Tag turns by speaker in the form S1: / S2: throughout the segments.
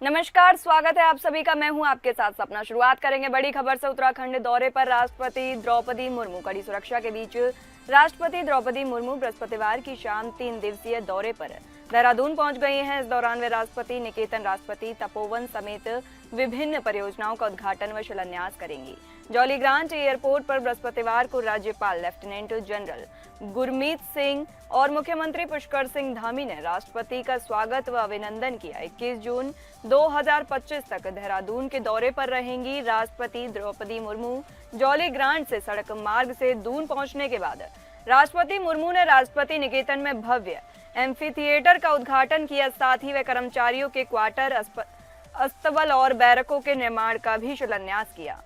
S1: नमस्कार, स्वागत है आप सभी का। मैं हूं आपके साथ सपना। शुरुआत करेंगे बड़ी खबर से। उत्तराखंड दौरे पर राष्ट्रपति द्रौपदी मुर्मू। कड़ी सुरक्षा के बीच राष्ट्रपति द्रौपदी मुर्मू बृहस्पतिवार की शाम 3 दिवसीय दौरे पर देहरादून पहुंच गई हैं। इस दौरान वे राष्ट्रपति निकेतन, राष्ट्रपति तपोवन समेत विभिन्न परियोजनाओं का उद्घाटन व शिलान्यास करेंगी। जौलीग्रांट एयरपोर्ट पर बृहस्पतिवार को राज्यपाल लेफ्टिनेंट जनरल गुरमीत सिंह और मुख्यमंत्री पुष्कर सिंह धामी ने राष्ट्रपति का स्वागत व अभिनंदन किया। 21 जून 2025 तक देहरादून के दौरे पर रहेंगी। राष्ट्रपति द्रौपदी मुर्मू जौलीग्रांट से सड़क मार्ग से दून पहुंचने के बाद राष्ट्रपति मुर्मू ने राष्ट्रपति निकेतन में भव्य एम्फी थिएटर का उद्घाटन किया। साथ ही वे कर्मचारियों के क्वार्टर, अस्तबल और बैरकों के निर्माण का भी शिलान्यास किया।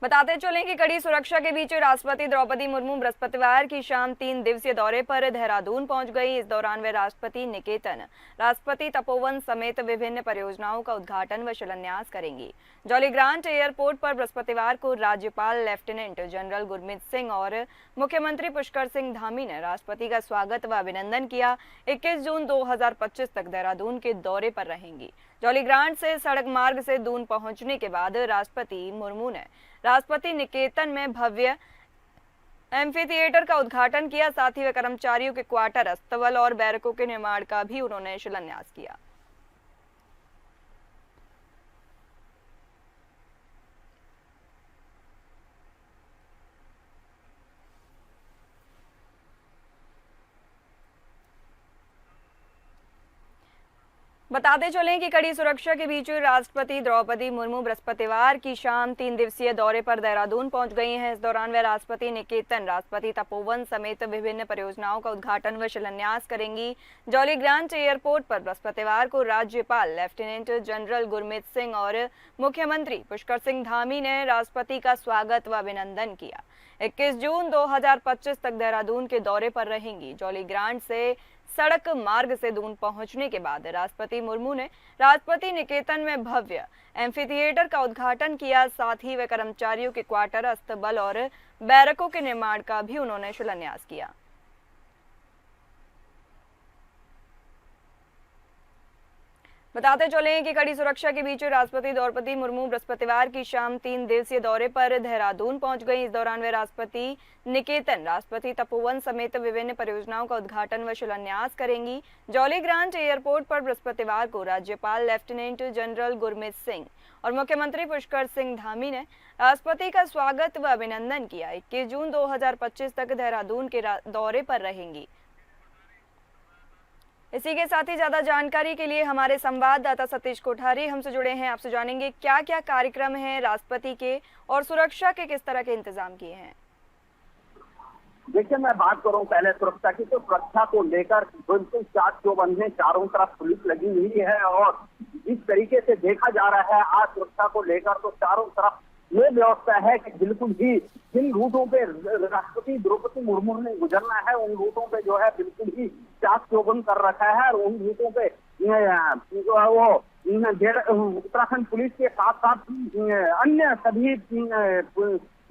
S1: बताते चलें कि कड़ी सुरक्षा के बीच राष्ट्रपति द्रौपदी मुर्मू बृहस्पतिवार की शाम 3 दिवसीय दौरे पर देहरादून पहुंच गई। इस दौरान वे राष्ट्रपति निकेतन, राष्ट्रपति तपोवन समेत विभिन्न परियोजनाओं का उद्घाटन व शिलान्यास करेंगी। जौलीग्रांट एयरपोर्ट पर बृहस्पतिवार को राज्यपाल लेफ्टिनेंट जनरल गुरमीत सिंह और मुख्यमंत्री पुष्कर सिंह धामी ने राष्ट्रपति का स्वागत व अभिनंदन किया। 21 जून 2025 तक देहरादून के दौरे पर रहेंगी। जौलीग्रांट से सड़क मार्ग से दून पहुंचने के बाद राष्ट्रपति मुर्मू ने राष्ट्रपति निकेतन में भव्य एम्फी थिएटर का उद्घाटन किया। साथ ही वे कर्मचारियों के क्वार्टर, अस्तबल और बैरकों के निर्माण का भी उन्होंने शिलान्यास किया। बताते चलें कि कड़ी सुरक्षा के बीच राष्ट्रपति द्रौपदी मुर्मू बृहस्पतिवार की शाम 3 दिवसीय दौरे पर देहरादून पहुंच गई हैं। इस दौरान वे राष्ट्रपति निकेतन, राष्ट्रपति तपोवन समेत विभिन्न परियोजनाओं का उद्घाटन व शिलान्यास करेंगी। जौलीग्रांट एयरपोर्ट पर बृहस्पतिवार को राज्यपाल लेफ्टिनेंट जनरल गुरमीत सिंह और मुख्यमंत्री पुष्कर सिंह धामी ने राष्ट्रपति का स्वागत व अभिनंदन किया। 21 जून 2025 तक देहरादून के दौरे पर रहेंगी। जौलीग्रांट से सड़क मार्ग से दून पहुंचने के बाद राष्ट्रपति मुर्मू ने राष्ट्रपति निकेतन में भव्य एम्फी थिएटर का उद्घाटन किया। साथ ही वे कर्मचारियों के क्वार्टर, अस्तबल और बैरकों के निर्माण का भी उन्होंने शिलान्यास किया। बताते चलें कि कड़ी सुरक्षा के बीच राष्ट्रपति द्रौपदी मुर्मू बृहस्पतिवार की शाम 3 दिवसीय दौरे पर देहरादून पहुंच गई। इस दौरान वे राष्ट्रपति निकेतन, राष्ट्रपति तपोवन समेत विभिन्न परियोजनाओं का उद्घाटन व शिलान्यास करेंगी। जौलीग्रांट एयरपोर्ट पर बृहस्पतिवार को राज्यपाल लेफ्टिनेंट जनरल गुरमीत सिंह और मुख्यमंत्री पुष्कर सिंह धामी ने राष्ट्रपति का स्वागत व अभिनंदन किया। 21 जून 2025 तक देहरादून के दौरे पर रहेंगी। इसी के साथ ही ज्यादा जानकारी के लिए हमारे संवाददाता सतीश कोठारी हमसे जुड़े हैं। आपसे जानेंगे क्या क्या कार्यक्रम हैं राष्ट्रपति के और सुरक्षा के किस तरह के इंतजाम किए हैं।
S2: देखिए, मैं बात करूं पहले सुरक्षा की, तो सुरक्षा को लेकर बिल्कुल चाक चौबंद में चारों तरफ पुलिस लगी हुई है और जिस तरीके से देखा जा रहा है आज सुरक्षा को लेकर, तो चारों तरफ ये व्यवस्था है कि बिल्कुल ही जिन रूटों पे राष्ट्रपति द्रौपदी मुर्मू ने गुजरना है उन रूटों पे जो है बिल्कुल ही चाक चौबंद कर रखा है और उन रूटों पे वो उत्तराखंड पुलिस के साथ साथ अन्य सभी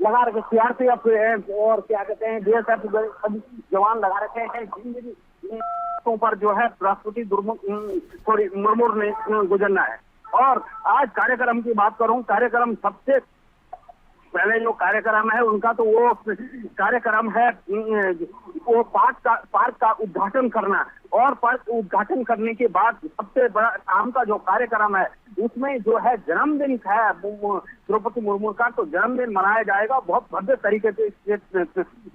S2: लगा रखे सीआरपीएफ और क्या कहते हैं बीएसएफ सभी जवान लगा रखे हैं जिन जिन पर जो है राष्ट्रपति मुर्मू ने गुजरना है। और आज कार्यक्रम की बात करूं, कार्यक्रम सबसे पहले जो कार्यक्रम है उनका तो वो कार्यक्रम है वो पार्क का उद्घाटन करना और पार्क उद्घाटन करने के बाद सबसे बड़ा काम का जो कार्यक्रम है उसमें जो है जन्मदिन है द्रौपदी मुर्मू का, तो जन्मदिन मनाया जाएगा। बहुत भव्य तरीके से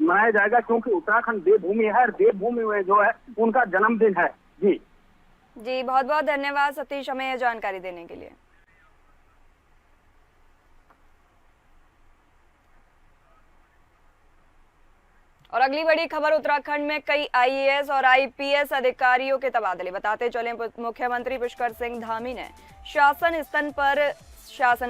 S2: मनाया जाएगा क्योंकि उत्तराखंड देवभूमि है और देवभूमि में जो है उनका जन्मदिन है।
S1: जी बहुत बहुत धन्यवाद सतीश, हमें यह जानकारी देने के लिए। और अगली बड़ी खबर, उत्तराखंड में कई आईएएस और आईपीएस अधिकारियों के तबादले। बताते चले मुख्यमंत्री पुष्कर सिंह धामी ने शासन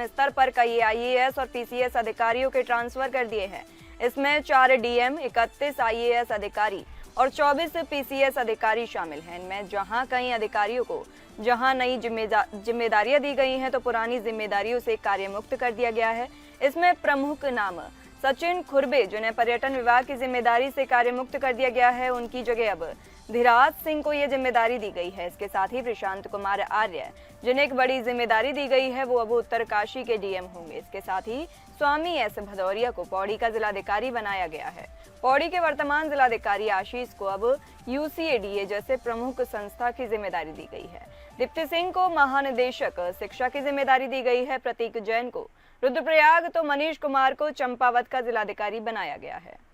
S1: स्तर पर कई आईएएस और पीसीएस अधिकारियों के ट्रांसफर कर दिए हैं। इसमें 4 डीएम, 31 आईएएस अधिकारी और 24 पीसीएस अधिकारी शामिल हैं। इनमें जहां कई अधिकारियों को जहां नई जिम्मेदारियां दी गई हैं तो पुरानी जिम्मेदारियों से कार्यमुक्त कर दिया गया है। इसमें प्रमुख नाम सचिन खुरबे, जिन्हें पर्यटन विभाग की जिम्मेदारी से कार्यमुक्त कर दिया गया है, उनकी जगह अब धीराज सिंह को ये जिम्मेदारी दी गई है। इसके साथ ही प्रशांत कुमार आर्य, जिन्हें एक बड़ी जिम्मेदारी दी गई है, वो अब उत्तरकाशी के डीएम होंगे। इसके साथ ही स्वामी एस भदौरिया को पौड़ी का जिलाधिकारी बनाया गया है। पौड़ी के वर्तमान जिलाधिकारी आशीष को अब यूसीएडीए जैसे प्रमुख संस्था की जिम्मेदारी दी गई है। दीप्ति सिंह को महानिदेशक शिक्षा की जिम्मेदारी दी गई है। प्रतीक जैन को रुद्रप्रयाग तो मनीष कुमार को चंपावत का जिलाधिकारी बनाया गया है।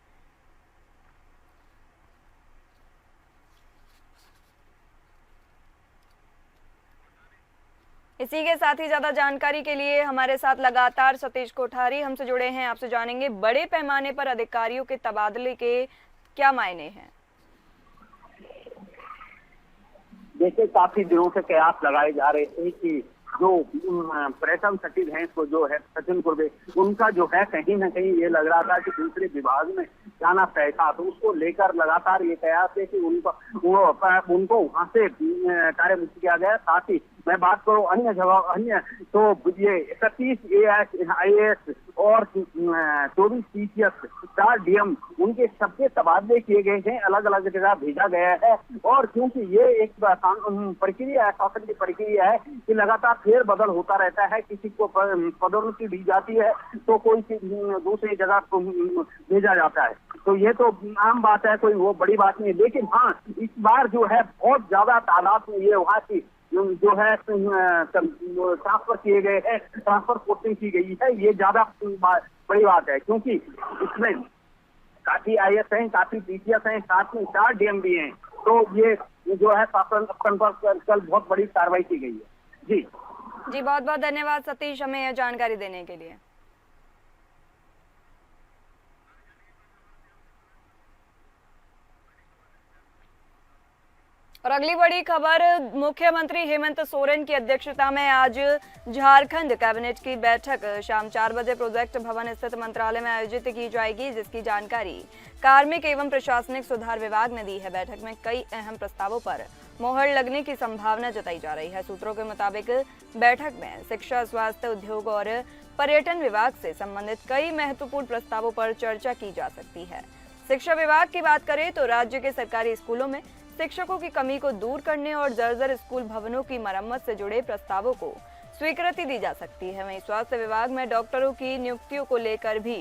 S1: इसी के साथ ही ज्यादा जानकारी के लिए हमारे साथ लगातार सतीश कोठारी हमसे जुड़े हैं। आपसे जानेंगे बड़े पैमाने पर अधिकारियों के तबादले के क्या मायने हैं।
S2: देखिए, काफी दिनों से कयास लगाए जा रहे थे कि जो पर्यटन सचिव हैं, इसको जो है सचिन कुर्बे, उनका जो है कहीं ना कहीं ये लग रहा था कि दूसरे विभाग में जाना तय था, तो उसको लेकर लगातार ये कयास है कि उनको वहां से कार्यमुक्त किया गया। साथ ही मैं बात करूं अन्य तो ये 31 IAS और 24 PCS 4 डीएम, उनके सबके तबादले किए गए हैं, अलग अलग जगह भेजा गया है। और क्योंकि ये एक प्रक्रिया है, शासन की प्रक्रिया है कि लगातार फेर बदल होता रहता है, किसी को पदोन्नति दी जाती है तो कोई दूसरी जगह भेजा जाता है, तो ये तो आम बात है, कोई वो बड़ी बात नहीं है। लेकिन हाँ, इस बार जो है बहुत ज्यादा तादाद में ये वहाँ की जो है ट्रांसफर किए गए हैं, ट्रांसफर पोस्टिंग की गई है, ये ज्यादा बड़ी बात है, क्योंकि इसमें काफी IAS हैं, काफी PCS हैं, साथ में 4 डीएम भी हैं, तो ये जो है शासन स्तर पर कल बहुत बड़ी कार्रवाई की गई है। जी
S1: बहुत बहुत धन्यवाद सतीश, हमें यह जानकारी देने के लिए। और अगली बड़ी खबर, मुख्यमंत्री हेमंत सोरेन की अध्यक्षता में आज झारखंड कैबिनेट की बैठक शाम 4 बजे प्रोजेक्ट भवन स्थित मंत्रालय में आयोजित की जाएगी, जिसकी जानकारी कार्मिक एवं प्रशासनिक सुधार विभाग ने दी है। बैठक में कई अहम प्रस्तावों पर मोहर लगने की संभावना जताई जा रही है। सूत्रों के मुताबिक बैठक में शिक्षा, स्वास्थ्य, उद्योग और पर्यटन विभाग से संबंधित कई महत्वपूर्ण प्रस्तावों पर चर्चा की जा सकती है। शिक्षा विभाग की बात करें तो राज्य के सरकारी स्कूलों में शिक्षकों की कमी को दूर करने और जर्जर स्कूल भवनों की मरम्मत से जुड़े प्रस्तावों को स्वीकृति दी जा सकती है। वहीं स्वास्थ्य विभाग में डॉक्टरों की नियुक्तियों को लेकर भी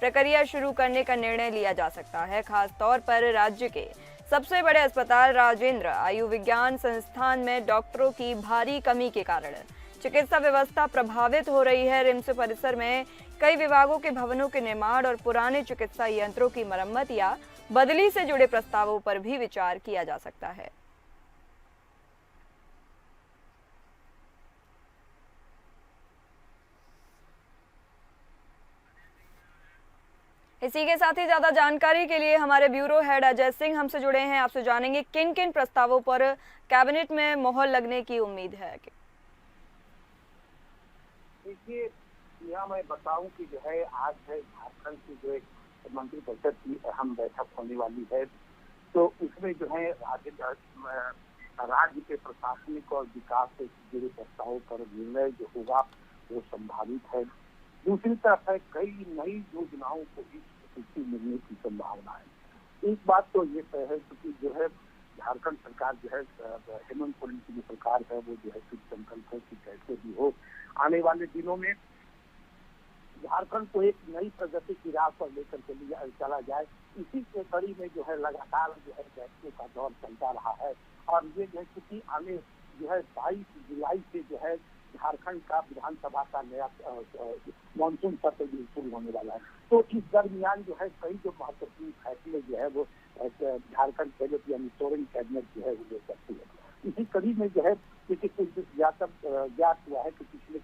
S1: प्रक्रिया शुरू करने का निर्णय लिया जा सकता है। खास तौर पर राज्य के सबसे बड़े अस्पताल राजेंद्र आयुर्विज्ञान संस्थान में डॉक्टरों की भारी कमी के कारण चिकित्सा व्यवस्था प्रभावित हो रही है। रिम्स परिसर में कई विभागों के भवनों के निर्माण और पुराने चिकित्सा यंत्रों की मरम्मत या बदली से जुड़े प्रस्तावों पर भी विचार किया जा सकता है। इसी के साथ ही ज्यादा जानकारी के लिए हमारे ब्यूरो हेड अजय सिंह हमसे जुड़े हैं। आपसे जानेंगे किन किन प्रस्तावों पर कैबिनेट में मोहर लगने की उम्मीद है।
S3: देखिए, यह मैं बताऊं कि जो है आज है झारखंड की जो एक मंत्रिपरिषद की अहम बैठक होने वाली है, तो उसमें जो है राज्य के प्रशासनिक और विकास से जुड़े प्रस्तावों पर निर्णय जो होगा वो संभावित है। दूसरी तरफ है कई नई योजनाओं को भी स्वीकृति मिलने की संभावना है। एक बात तो ये तय है क्योंकि जो है झारखंड सरकार जो है हेमंत सोरेन की जो सरकार है वो जो है कृत संकल्प है कि कैसे भी हो आने वाले दिनों में झारखंड को एक नई प्रगति की राह पर लेकर के चला जाए। इसी के कड़ी में जो है लगातार जो है बैठकों का दौर चलता रहा है और ये जो है क्योंकि आने जो है 22 जुलाई से जो है झारखंड का विधानसभा का नया मानसून सत्र भी शुरू होने वाला है, तो इस दरमियान जो है कई जो महत्वपूर्ण फैसले जो है वो झारखंड कैबिनेट यानी सोरेन कैबिनेट जो है वो ले सकती है। इसी कड़ी में जो है कुछ ज्ञात हुआ है कि पिछले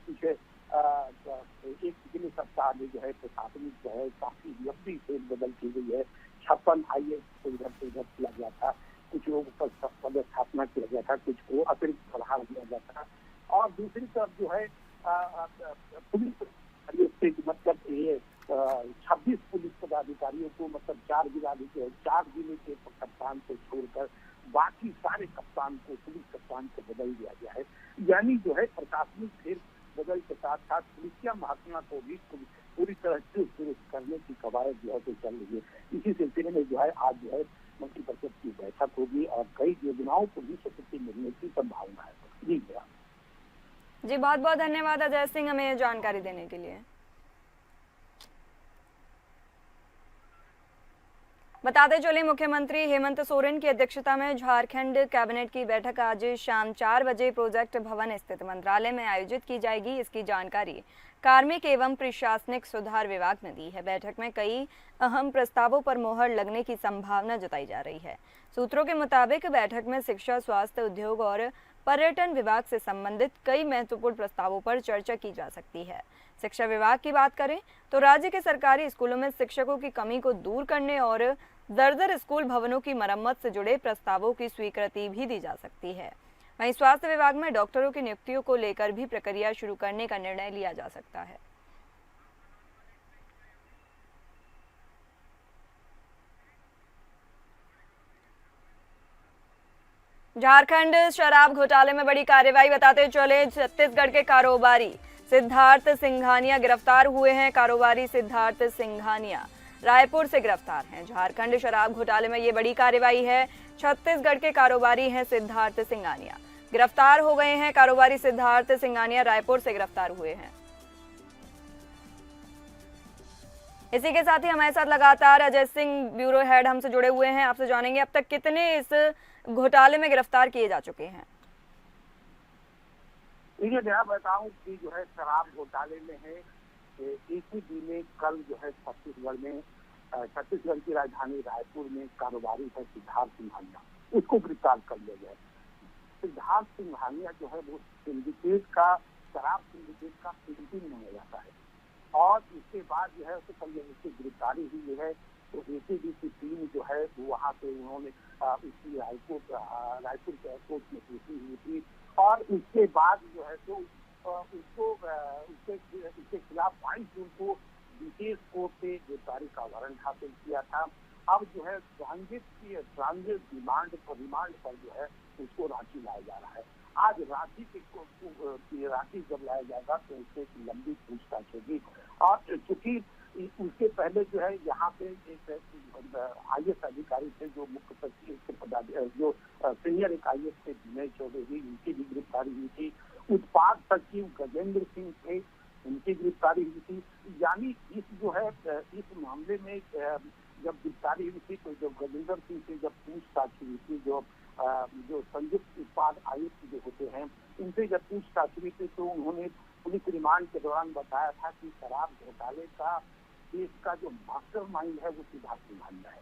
S3: एक सप्ताह में जो है प्रशासनिक जो है काफी लंबी फेरबदल की गई है। 56 IAS को इधर से उधर किया गया था, कुछ लोगों पर पदस्थापना किया गया था, कुछ को अतिरिक्त प्रभार दिया गया था और दूसरी तरफ जो है पुलिस मतलब ये 26 पुलिस पदाधिकारियों को मतलब 4 जिले के कप्तान को छोड़कर बाकी सारे कप्तान को पुलिस कप्तान को बदल दिया गया है। यानी जो है प्रशासनिक फेर बदल के साथ साथ पुलिसिया महकमा को भी पूरी तरह से दुरुस्त करने की कवायद जो है तो चल रही है। इसी सिलसिले में जो है आज जो है मंत्रिपरिषद की बैठक होगी और कई योजनाओं को भी स्वीकृति मिलने की संभावना है।
S1: जी बहुत बहुत धन्यवाद अजय सिंह हमें ये जानकारी देने के लिए। बताते चले मुख्यमंत्री हेमंत सोरेन की अध्यक्षता में झारखंड कैबिनेट की बैठक आज शाम 4 बजे प्रोजेक्ट भवन स्थित मंत्रालय में आयोजित की जाएगी। इसकी जानकारी कार्मिक एवं प्रशासनिक सुधार विभाग ने दी है। बैठक में कई अहम प्रस्तावों पर मोहर लगने की संभावना जताई जा रही है। सूत्रों के मुताबिक बैठक में शिक्षा, स्वास्थ्य, उद्योग और पर्यटन विभाग से संबंधित कई महत्वपूर्ण प्रस्तावों पर चर्चा की जा सकती है। शिक्षा विभाग की बात करें तो राज्य के सरकारी स्कूलों में शिक्षकों की कमी को दूर करने और जर्जर स्कूल भवनों की मरम्मत से जुड़े प्रस्तावों की स्वीकृति भी दी जा सकती है। वहीं स्वास्थ्य विभाग में डॉक्टरों की नियुक्तियों को लेकर भी प्रक्रिया शुरू करने का निर्णय लिया जा सकता है। झारखंड शराब घोटाले में बड़ी कार्रवाई बताते चले छत्तीसगढ़ के कारोबारी सिद्धार्थ सिंघानिया गिरफ्तार हुए हैं। कारोबारी सिद्धार्थ सिंघानिया रायपुर से गिरफ्तार हैं। झारखंड शराब घोटाले में ये बड़ी कार्रवाई है। छत्तीसगढ़ के कारोबारी हैं सिद्धार्थ सिंघानिया गिरफ्तार हो गए हैं। कारोबारी सिद्धार्थ सिंघानिया रायपुर से गिरफ्तार हुए हैं। इसी के साथ ही हमारे साथ लगातार अजय सिंह ब्यूरो हेड हमसे जुड़े हुए हैं। आपसे जानेंगे अब तक कितने इस घोटाले में गिरफ्तार किए जा चुके हैं।
S3: मैं बताऊं कि जो है शराब घोटाले में है एक ही दिन में कल जो है छत्तीसगढ़ की राजधानी रायपुर में कारोबारी है सिद्धार्थ सिंघानिया, उसको गिरफ्तार कर लिया गया। सिद्धार्थ सिंघानिया जो है वो शराब सिंडिकेट का प्रिंसिपल माना जाता है और इसके बाद जो है उससे उसकी गिरफ्तारी हुई है। तो एसीबी की टीम जो है वहाँ पे उन्होंने उसकी रायपुर के एयरपोर्ट में पेशी हुई थी और उसके बाद जो है तो उसके खिलाफ 22 जून को विशेष कोर्ट से गिरफ्तारी का वारंट हासिल किया था। अब जो है ट्रांजिट रिमांड पर जो है उसको रांची लाया जा रहा है। आज रांची जब लाया जाएगा तो उससे लंबी पूछताछ होगी और चूंकि उसके पहले जो है यहाँ पे एक IAS अधिकारी थे जो मुख्य सचिव के जो सीनियर एक IAS थे विनय चौधरी, उनकी भी गिरफ्तारी हुई थी। उत्पाद सचिव गजेंद्र सिंह थे, उनकी गिरफ्तारी हुई थी। यानी इस मामले में जब गिरफ्तारी हुई थी तो जब गजेंद्र सिंह से जब पूछताछ हुई थी जो संयुक्त उत्पाद आयुक्त जो होते हैं उनसे जब पूछताछ हुई थी तो उन्होंने पुलिस रिमांड के दौरान बताया था कि शराब घोटाले का देश का जो मास्टरमाइंड है वो सिद्धार्थ सिंघानिया है।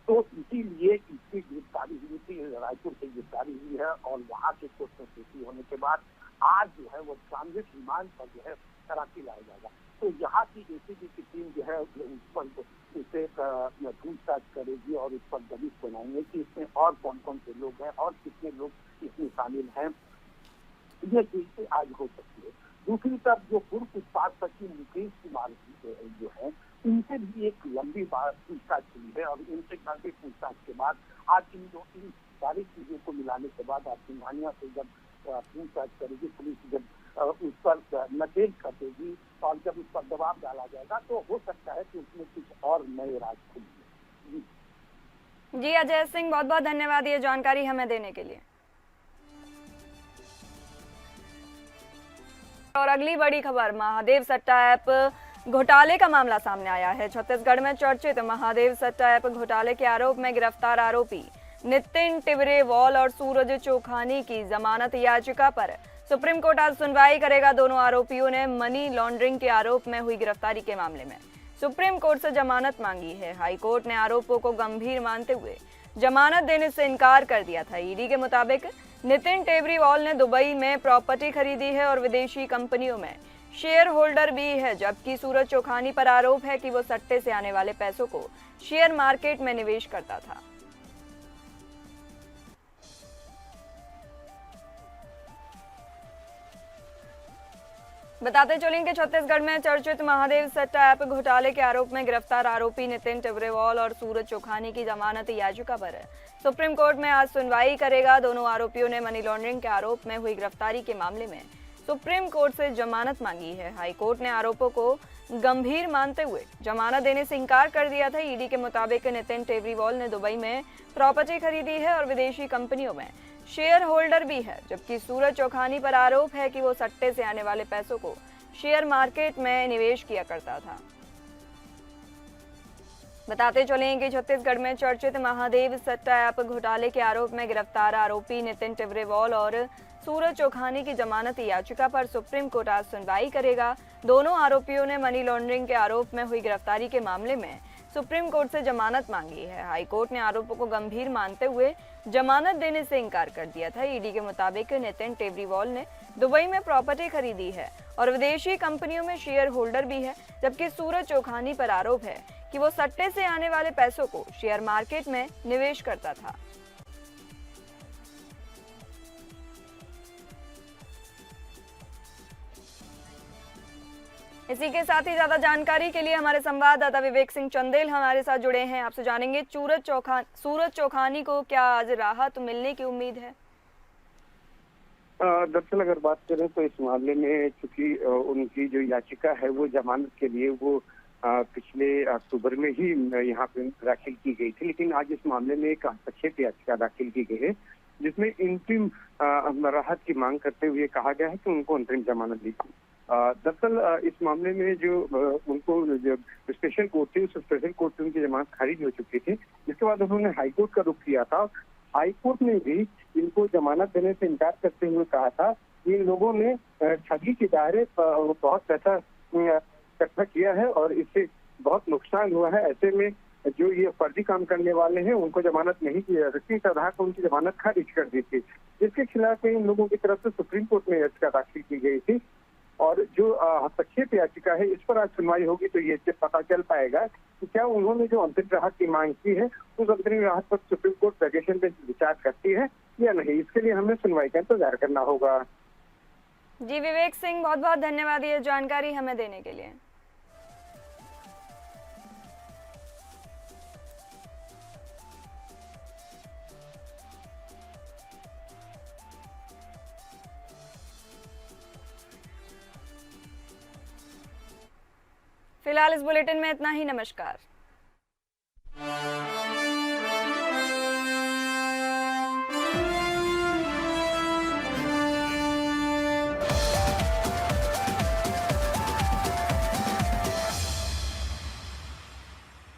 S3: तो इसीलिए इसकी गिरफ्तारी हुई थी, रायपुर से गिरफ्तारी हुई है और वहाँ के कोर्ट में पेशी होने के बाद आज जो है वो ट्रांजिट रिमांड पर जो है कराची लाया जाएगा। तो यहाँ की एसीबी की टीम जो है उस पर उसे पूछताछ करेगी और उस पर दबिश बनाएंगे कि इसमें और कौन कौन से लोग हैं और कितने लोग इसमें शामिल हैं। ये चीज आज हो सकती है। दूसरी तरफ जो पूर्व उत्पाद सचिव मुकेश कुमार जो है उनसे भी एक लंबी पूछताछ हुई है और इनसे काफी पूछताछ के बाद आज इन सारी चीजों को मिलाने के बाद आज सिंघानिया से जब पूछताछ करेगी पुलिस, जब उस पर नकेल कसेगी और जब उस पर दबाव डाला जाएगा तो हो सकता है कि उसमें कुछ और नए राज खुलेंगे।
S1: जी अजय सिंह बहुत बहुत धन्यवाद ये जानकारी हमें देने के लिए। और अगली बड़ी खबर, महादेव सट्टा ऐप घोटाले का मामला सामने आया है। छत्तीसगढ़ में चर्चित महादेव सट्टा ऐप घोटाले के आरोप में गिरफ्तार आरोपी नितिन टिबरेवाल और सूरज चोखानी की जमानत याचिका पर सुप्रीम कोर्ट आज सुनवाई करेगा। दोनों आरोपियों ने मनी लॉन्ड्रिंग के आरोप में हुई गिरफ्तारी के मामले में सुप्रीम कोर्ट से जमानत मांगी है। हाई कोर्ट ने आरोपों को गंभीर मानते हुए जमानत देने से इनकार कर दिया था। ईडी के मुताबिक नितिन टेबरीवाल ने दुबई में प्रॉपर्टी खरीदी है और विदेशी कंपनियों में शेयर होल्डर भी है, जबकि सूरज चोखानी पर आरोप है कि वो सट्टे से आने वाले पैसों को शेयर मार्केट में निवेश करता था। बताते चलेंगे छत्तीसगढ़ में चर्चित महादेव सट्टा ऐप घोटाले के आरोप में गिरफ्तार आरोपी नितिन टिब्रेवाल और सूरज चोखानी की जमानत याचिका पर सुप्रीम कोर्ट में आज सुनवाई करेगा। दोनों आरोपियों ने मनी लॉन्ड्रिंग के आरोप में हुई गिरफ्तारी के मामले में सुप्रीम कोर्ट से जमानत मांगी है। हाई कोर्ट ने आरोपों को गंभीर मानते हुए जमानत देने से इंकार कर दिया था। ईडी के मुताबिक नितिन टिब्रेवाल ने दुबई में प्रॉपर्टी खरीदी है और विदेशी कंपनियों में शेयर होल्डर भी है, जबकि सूरज चोखानी पर आरोप है कि वो सट्टे से आने वाले पैसों को शेयर मार्केट में निवेश किया करता था। बताते चलें कि छत्तीसगढ़ में चर्चित महादेव सट्टा ऐप घोटाले के आरोप में गिरफ्तार आरोपी नितिन टिब्रेवाल और सूरज चोखानी की जमानत याचिका पर सुप्रीम कोर्ट आज सुनवाई करेगा। दोनों आरोपियों ने मनी लॉन्ड्रिंग के आरोप में हुई गिरफ्तारी के मामले में सुप्रीम कोर्ट से जमानत मांगी है। हाई कोर्ट ने आरोपों को गंभीर मानते हुए जमानत देने से इंकार कर दिया था। ईडी के मुताबिक नितिन टिब्रेवाल ने दुबई में प्रॉपर्टी खरीदी है और विदेशी कंपनियों में शेयर होल्डर भी है, जबकि सूरज चोखानी पर आरोप है कि वो सट्टे से आने वाले पैसों को शेयर मार्केट में निवेश करता था। इसी के साथ ही ज्यादा जानकारी के लिए हमारे संवाददाता विवेक सिंह चंदेल हमारे साथ जुड़े हैं। आपसे जानेंगे सूरज चोखानी को क्या आज राहत मिलने की उम्मीद है?
S3: दरअसल अगर बात करें तो इस मामले में चूंकि उनकी जो याचिका है वो जमानत के लिए वो पिछले अक्टूबर में ही यहाँ पे दाखिल की गई थी, लेकिन आज इस मामले में एक हस्तक्षेप याचिका दाखिल की गई है जिसमें अंतरिम राहत की मांग करते हुए कहा गया है कि उनको अंतरिम जमानत दी। दरअसल इस मामले में जो उनको जो स्पेशल कोर्ट थी, उस स्पेशल कोर्ट से उनकी जमानत खारिज हो चुकी थी, जिसके बाद उन्होंने हाईकोर्ट का रुख किया था। हाईकोर्ट ने भी इनको जमानत देने से इनकार करते हुए कहा था कि इन लोगों ने ठगी के दायरे बहुत पैसा इकट्ठा किया है और इससे बहुत नुकसान हुआ है। ऐसे में जो ये फर्जी काम करने वाले हैं उनको जमानत नहीं की जा सकती, इस आधार पर उनकी जमानत खारिज कर दी थी, जिसके खिलाफ इन लोगों की तरफ से सुप्रीम कोर्ट में याचिका दाखिल की गई थी। और जो हस्तक्षेप याचिका है इस पर आज सुनवाई होगी तो ये पता चल पाएगा कि क्या उन्होंने जो अंतरिम राहत की मांग की है उस अंतरिम राहत पर सुप्रीम कोर्ट वेकेशन पे विचार करती है या नहीं। इसके लिए हमें सुनवाई का इंतजार करना होगा।
S1: जी विवेक सिंह, बहुत बहुत धन्यवाद ये जानकारी हमें देने के लिए। फिलहाल इस बुलेटिन में इतना ही। नमस्कार।